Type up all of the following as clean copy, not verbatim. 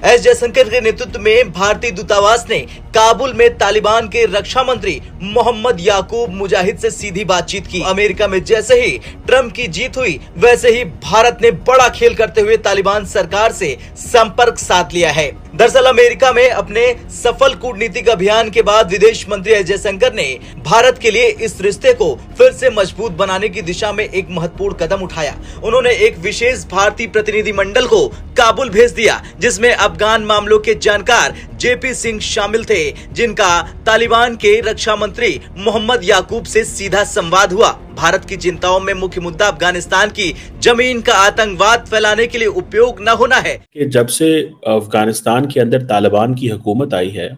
S Jaishankar के नेतृत्व में भारतीय दूतावास ने काबुल में तालिबान के रक्षा मंत्री मोहम्मद याकूब मुजाहिद से सीधी बातचीत की। अमेरिका में जैसे ही ट्रंप की जीत हुई, वैसे ही भारत ने बड़ा खेल करते हुए तालिबान सरकार से संपर्क साध लिया है। दरअसल अमेरिका में अपने सफल कूटनीतिक अभियान के बाद विदेश मंत्री एस जयशंकर ने भारत के लिए इस रिश्ते को फिर से मजबूत बनाने की दिशा में एक महत्वपूर्ण कदम उठाया। उन्होंने एक विशेष भारतीय प्रतिनिधिमंडल को काबुल भेज दिया, जिसमें अफगान मामलों के जानकार जेपी सिंह शामिल थे, जिनका तालिबान के रक्षा मंत्री मोहम्मद याकूब से सीधा संवाद हुआ। भारत की चिंताओं में मुख्य मुद्दा अफगानिस्तान की जमीन का आतंकवाद फैलाने के लिए उपयोग न होना है। कि जब से अफगानिस्तान के अंदर तालिबान की हुकूमत आई है,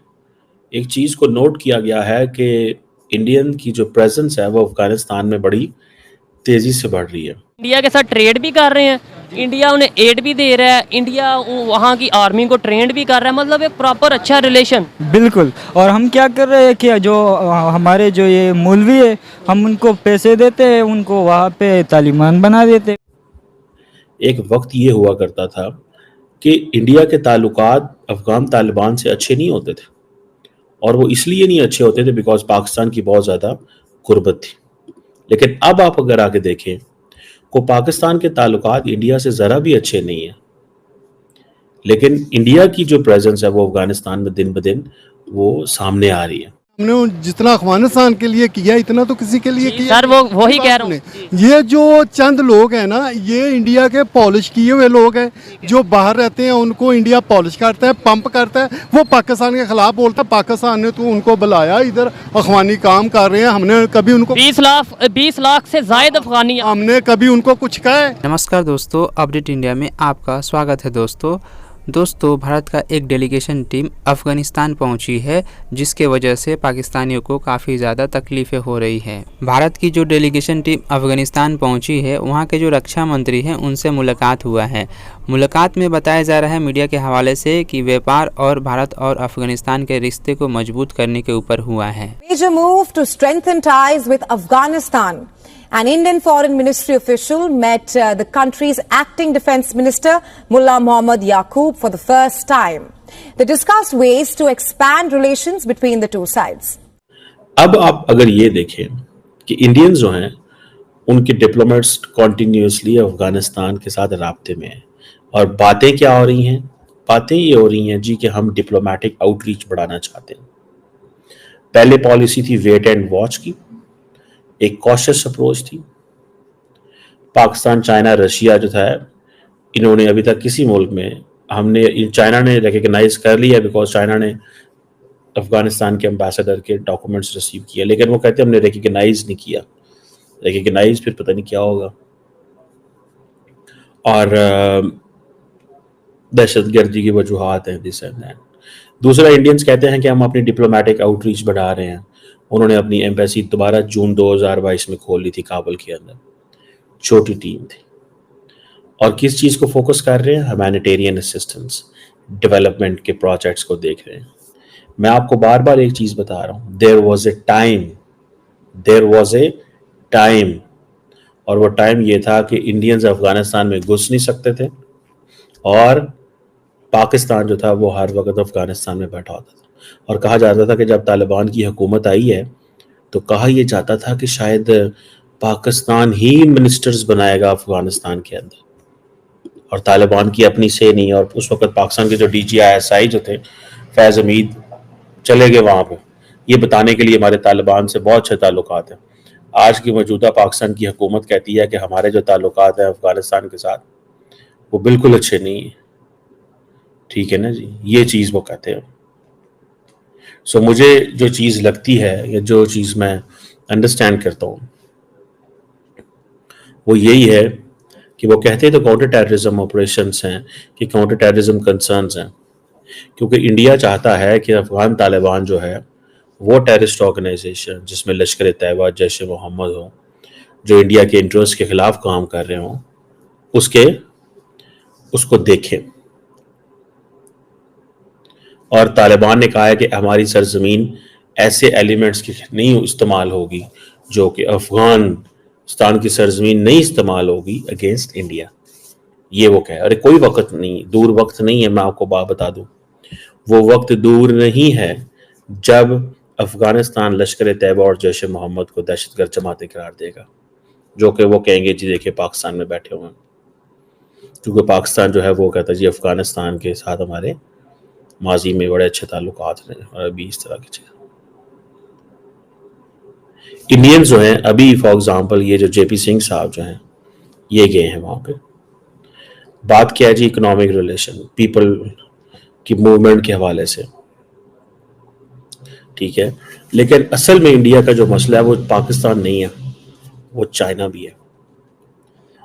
एक चीज को नोट किया गया है कि इंडियन की जो प्रेजेंस है वो अफगानिस्तान में बड़ी तेजी से बढ़ रही है। इंडिया के साथ ट्रेड भी कर रहे हैं, इंडिया उन्हें एड भी दे रहा है, इंडिया वहाँ की आर्मी को ट्रेंड भी कर रहा है, मतलब एक प्रॉपर अच्छा रिलेशन। बिल्कुल। और हम क्या कर रहे हैं कि जो हमारे जो ये मौलवी है, हम उनको पैसे देते हैं, उनको वहाँ पे तालिबान बना देते। एक वक्त ये हुआ करता था कि इंडिया के ताल्लुकात अफगान तालिबान से अच्छे नहीं होते थे, और वो इसलिए नहीं अच्छे होते थे बिकॉज पाकिस्तान की बहुत ज़्यादा गुर्बत थी। लेकिन अब आप अगर आके देखें को पाकिस्तान के ताल्लुकात इंडिया से ज़रा भी अच्छे नहीं है, लेकिन इंडिया की जो प्रेजेंस है वो अफगानिस्तान में दिन ब दिन वो सामने आ रही है। हमने जितना अफगानिस्तान के लिए किया इतना तो किसी के लिए किया। सर वो ही कह रहा हूँ, ये जो चंद लोग हैं ना, ये इंडिया के पॉलिश किए हुए लोग हैं, जो बाहर रहते हैं उनको इंडिया पॉलिश करता है, पंप करता है। वो पाकिस्तान के खिलाफ बोलता है। पाकिस्तान ने तो उनको बुलाया, इधर अफगानी काम कर रहे हैं। हमने कभी उनको 20 लाख से ज्यादा अफगानी, हमने कभी उनको कुछ कहा है? नमस्कार दोस्तों, अपडेट इंडिया में आपका स्वागत है। दोस्तों भारत का एक डेलीगेशन टीम अफ़गानिस्तान पहुंची है, जिसके वजह से पाकिस्तानियों को काफ़ी ज़्यादा तकलीफ़ें हो रही हैं। भारत की जो डेलीगेशन टीम अफ़गानिस्तान पहुंची है, वहां के जो रक्षा मंत्री हैं उनसे मुलाकात हुआ है। मुलाकात में बताया जा रहा है मीडिया के हवाले से कि व्यापार और भारत और अफ़गानिस्तान के रिश्ते को मजबूत करने के ऊपर हुआ है। Major move to strengthen ties with Afghanistan. An Indian Foreign Ministry official met the country's acting defense minister, Mullah Mohammad Yaqoob, for the first time. They discussed ways to expand relations between the two sides. अब आप अगर ये देखें कि Indians जो हैं उनके diplomats continuously Afghanistan के साथ राब्ते में हैं, और बातें क्या हो रही हैं? बातें ये हो रही हैं जी कि हम डिप्लोमेटिक आउटरीच बढ़ाना चाहते हैं। पहले पॉलिसी थी वेट एंड वॉच की, एक कॉशियस अप्रोच थी। पाकिस्तान, चाइना, रशिया जो था, इन्होंने अभी तक किसी मुल्क में चाइना ने रिकग्नाइज कर लिया बिकॉज चाइना ने अफगानिस्तान के एम्बेसडर के डॉक्यूमेंट्स रिसीव किए, लेकिन वो कहते हैं हमने रिकग्नाइज नहीं किया। रिकग्नाइज फिर पता नहीं क्या होगा। और दहशतगर्दी की वजूहात हैं दिस एंड दैट। दूसरा, इंडियंस कहते हैं कि हम अपनी डिप्लोमेटिक आउटरीच बढ़ा रहे हैं। उन्होंने अपनी एम्बेसी दोबारा जून 2022 में खोल ली थी काबुल के अंदर, छोटी टीम थी। और किस चीज़ को फोकस कर रहे हैं? ह्यूमैनिटेरियन असिस्टेंस, डेवलपमेंट के प्रोजेक्ट्स को देख रहे हैं। मैं आपको बार बार एक चीज़ बता रहा हूँ, देयर वॉज ए टाइम, और वो टाइम ये था कि इंडियंस अफगानिस्तान में घुस नहीं सकते थे, और पाकिस्तान जो था वो हर वक्त अफगानिस्तान में बैठा होता था। और कहा जाता था कि जब तालिबान की हुकूमत आई है तो कहा यह जाता था कि शायद पाकिस्तान ही मिनिस्टर्स बनाएगा अफगानिस्तान के अंदर, और तालिबान की अपनी से नहीं। और उस वक्त पाकिस्तान के जो DGISI जो थे, फैज़ हमीद, चले गए वहाँ पे ये बताने के लिए हमारे तालिबान से बहुत अच्छे ताल्लुकात हैं। आज की मौजूदा पाकिस्तान की हुकूमत कहती है कि हमारे जो ताल्लुकात हैं अफगानिस्तान के साथ वो बिल्कुल अच्छे नहीं है। ठीक है ना जी, ये चीज़ वो कहते हैं। सो मुझे जो चीज़ लगती है या जो चीज़ मैं अंडरस्टैंड करता हूँ वो यही है कि वो कहते हैं तो काउंटर टेररिज्म ऑपरेशंस हैं, कि काउंटर टेररिज्म कंसर्न्स हैं, क्योंकि इंडिया चाहता है कि अफगान तालिबान जो है वो टेररिस्ट ऑर्गेनाइजेशन जिसमें लश्कर तैयबा, जैश ए मोहम्मद हो, जो इंडिया के इंटरेस्ट के खिलाफ काम कर रहे हों, उसको देखें। और तालिबान ने कहा है कि हमारी सरजमीन ऐसे एलिमेंट्स की नहीं इस्तेमाल होगी जो कि अफगानिस्तान की सरजमीन नहीं इस्तेमाल होगी अगेंस्ट इंडिया। ये वो कहे। अरे कोई वक्त नहीं, दूर वक्त नहीं है, मैं आपको बात बता दूं, वो वक्त दूर नहीं है जब अफगानिस्तान लश्कर तैयबा और जैश मोहम्मद को दहशतगर्द जमातें करार देगा, जो कि वो कहेंगे जी देखिए पाकिस्तान में बैठे हुए हैं। क्योंकि पाकिस्तान जो है वो कहता है जी अफगानिस्तान के साथ हमारे माजी में बड़े अच्छे ताल्लुकात हैं और अभी इस तरह की चीज़। इंडियंस जो हैं अभी फॉर एग्जांपल ये जो जेपी सिंह साहब जो हैं ये गए हैं वहाँ पे, बात क्या है जी इकोनॉमिक रिलेशन, पीपल की मूवमेंट के हवाले से, ठीक है। लेकिन असल में इंडिया का जो मसला है वो पाकिस्तान नहीं है, वो चाइना भी है।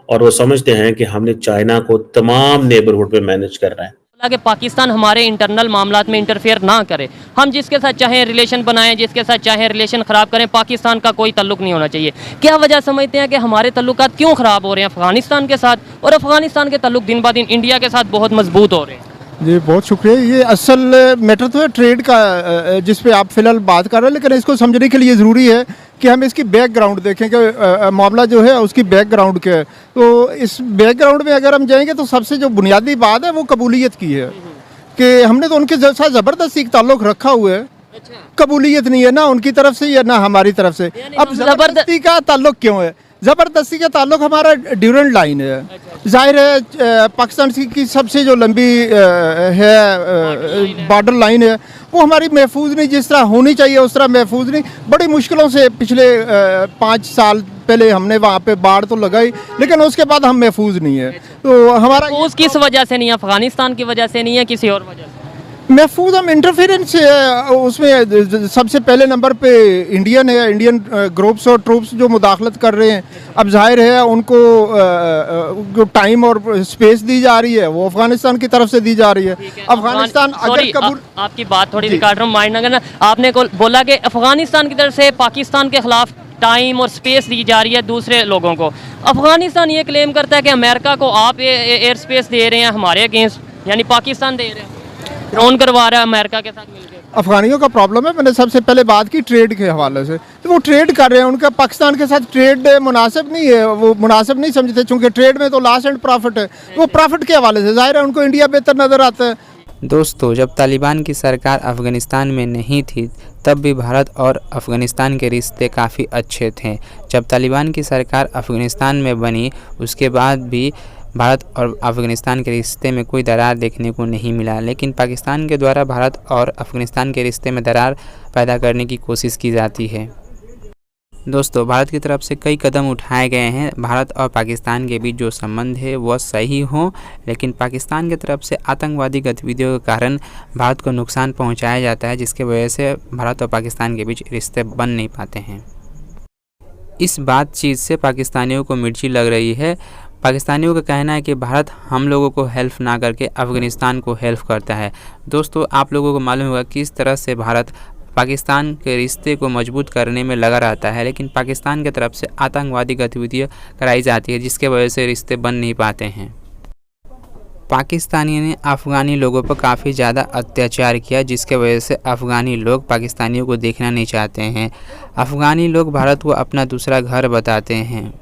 और वो समझते हैं कि हमने चाइना को तमाम नेबरहुड पे मैनेज करना है। कि पाकिस्तान हमारे इंटरनल मामलात में इंटरफेयर ना करे, हम जिसके साथ चाहे रिलेशन बनाएं, जिसके साथ चाहे रिलेशन ख़राब करें, पाकिस्तान का कोई ताल्लुक नहीं होना चाहिए। क्या वजह समझते हैं कि हमारे ताल्लुकात क्यों ख़राब हो रहे हैं अफ़गानिस्तान के साथ, और अफ़गानिस्तान के ताल्लुक दिन ब दिन इंडिया के साथ बहुत मजबूत हो रहे हैं? जी बहुत शुक्रिया। ये असल मैटर तो है ट्रेड का, जिस पे आप फिलहाल बात कर रहे हैं, लेकिन इसको समझने के लिए ज़रूरी है कि हम इसकी बैकग्राउंड देखें कि मामला जो है उसकी बैकग्राउंड क्या है। तो इस बैकग्राउंड में अगर हम जाएंगे तो सबसे जो बुनियादी बात है वो कबूलियत की है कि हमने तो उनके साथ ज़बरदस्ती ताल्लुक़ रखा हुआ है। कबूलियत नहीं है ना उनकी तरफ से या ना हमारी तरफ से। अब ज़बरदस्ती का ताल्लुक़ क्यों है? ज़बरदस्ती का ताल्लुक़ हमारा ड्यूरेंट लाइन है। जाहिर है पाकिस्तान की सबसे जो लंबी है बॉर्डर लाइन है वो हमारी महफूज नहीं, जिस तरह होनी चाहिए उस तरह महफूज नहीं। बड़ी मुश्किलों से पिछले 5 साल पहले हमने वहाँ पे बाढ़ तो लगाई, लेकिन उसके बाद हम महफूज नहीं है। तो हमारा उस किस वजह से नहीं है? अफ़गानिस्तान की वजह से नहीं है, किसी और वजह से? महफूज हम इंटरफेरेंस उसमें सबसे पहले नंबर पे इंडियन है, इंडियन ग्रुप्स और ट्रूप्स जो मुदाखलत कर रहे हैं। अब जाहिर है उनको जो टाइम और स्पेस दी जा रही है वो अफगानिस्तान की तरफ से दी जा रही है। अफगानिस्तान अगर कबूल आपकी बात थोड़ी सी काट रहा हूँ, माइंड ना करना। आपने बोला कि अफगानिस्तान की तरफ से पाकिस्तान के खिलाफ टाइम और स्पेस दी जा रही है दूसरे लोगों को। अफगानिस्तान ये क्लेम करता है कि अमेरिका को आप एयर स्पेस दे रहे हैं हमारे अगेंस्ट, यानी पाकिस्तान दे रहे हैं, ड्रोन करवा रहा है अमेरिका के साथ मिलकर। अफगानियों का प्रॉब्लम है, मैंने सबसे पहले बात की ट्रेड के हवाले से, तो वो ट्रेड कर रहे हैं, उनका पाकिस्तान के साथ ट्रेड मुनासिब नहीं है, वो मुनासिब नहीं समझते, चूँकि ट्रेड में तो लॉस एंड प्रॉफिट है। वो प्रॉफिट के हवाले से जाहिर है उनको इंडिया बेहतर नज़र आता है। दोस्तों, जब तालिबान की सरकार अफ़गानिस्तान में नहीं थी तब भी भारत और अफ़गानिस्तान के रिश्ते काफ़ी अच्छे थे। जब तालिबान की सरकार अफ़गानिस्तान में बनी उसके बाद भी भारत और अफ़गानिस्तान के रिश्ते में कोई दरार देखने को नहीं मिला, लेकिन पाकिस्तान के द्वारा भारत और अफ़गानिस्तान के रिश्ते में दरार पैदा करने की कोशिश की जाती है। दोस्तों, भारत की तरफ से कई कदम उठाए गए हैं भारत और पाकिस्तान के बीच जो संबंध है वह सही हो, लेकिन पाकिस्तान की तरफ से आतंकवादी गतिविधियों के कारण भारत को नुकसान पहुंचाया जाता है, जिसके वजह से भारत और पाकिस्तान के बीच रिश्ते बन नहीं पाते हैं। इस बातचीत से पाकिस्तानियों को मिर्ची लग रही है। पाकिस्तानियों का कहना है कि भारत हम लोगों को हेल्प ना करके अफ़गानिस्तान को हेल्प करता है। दोस्तों, आप लोगों को मालूम होगा किस तरह से भारत पाकिस्तान के रिश्ते को मजबूत करने में लगा रहता है, लेकिन पाकिस्तान की तरफ से आतंकवादी गतिविधियाँ कराई जाती है, जिसके वजह से रिश्ते बन नहीं पाते हैं। पाकिस्तानियों ने अफ़गानी लोगों पर काफ़ी ज़्यादा अत्याचार किया, जिसके वजह से अफ़गानी लोग पाकिस्तानियों को देखना नहीं चाहते हैं। अफ़गानी लोग भारत को अपना दूसरा घर बताते हैं।